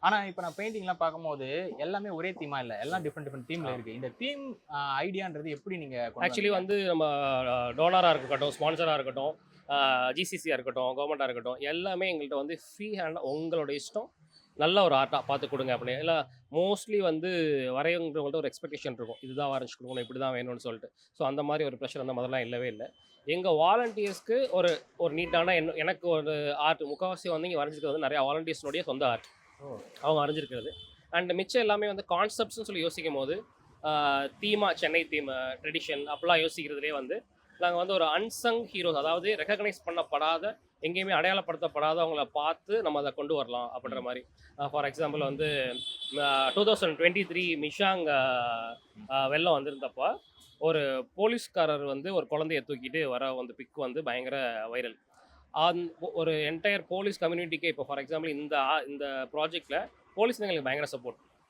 ஆனா இப்ப நான் பெயிண்டிங்லாம் பார்க்கும்போது எல்லாமே ஒரே தீமா இல்ல. எல்லாம் டிஃபரெண்ட் டிஃபரெண்ட் ஆ. தீம்ல இருக்கு. இந்த தீம் ஐடியான்றது எப்படி நீங்க கொண்டு ஆக்சுவலி வந்தீங்க? வந்து நம்ம டோனரா இருக்கட்டும், ஸ்பான்சரா இருக்கட்டும், ஜிசிசியா இருக்கட்டும், கவர்மெண்ட்டா இருக்கட்டும், எல்லாமே எங்கள்ட்ட வந்து ஃப்ரீ ஹேண்டா உங்களோட இஷ்டம். நல்ல ஒரு ஆர்ட்டா பார்த்து குடுங்க அப்படின்னு. இல்ல மோஸ்ட்லி வந்து வரையவங்கள்ட்ட ஒரு எக்ஸ்பெக்டேஷன் இருக்கும். இதுதான் வரைஞ்சு குடுக்கணும், இப்படி தான் வேணும்னு சொல்லிட்டு. ஸோ அந்த மாரி ஒரு ப்ரெஷர் வந்து முதல்லாம் இல்லவே இல்ல. எங்க வாலண்டியர்ஸ்க்கு ஒரு ஒரு நீட்டான எனக்கு ஒரு ஆர்ட் முக்காவாசி வந்து இங்க வரைஞ்சிருக்கிறது வந்து நெறைய வாலண்டியர்ஸ்னுடைய சொந்த ஆர்ட். ஓ! அவங்க வரைஞ்சிருக்கிறது. அண்ட் மிச்சம் எல்லாமே வந்து கான்செப்ட்ஸ்ன்னு சொல்லி யோசிக்கும்போது, தீமா சென்னை தீம், ட்ரெடிஷன் அப்பலாம் யோசிக்கிறதுலயே வந்து, நாங்க வந்து ஒரு அன்சங் ஹீரோஸ் அதாவது ரெகக்னைஸ் பண்ணப்படாத, எங்கேயுமே அடையாளப்படுத்தப்படாதவங்கள பார்த்து நம்ம அத கொண்டு வரலாம் அப்படின்ற ம். மாரி. ஃபார் எக்ஸாம்பிள் வந்து 2023 மிஷாங் ம். வெள்ளம் வந்திருந்தப்ப, ஒரு போலீஸ்காரர் வந்து ஒரு குழந்தைய தூக்கிட்டு வர வந்து பிக் வந்து பயங்கர வைரல். அந் ஒரு என்டையர் போலீஸ் கம்யூனிட்டிக்கே இப்போ ஃபார் எக்ஸாம்பிள் இந்த ப்ராஜெக்ட்ல போலீஸ் எங்களுக்கு பயங்கர சப்போர்ட்.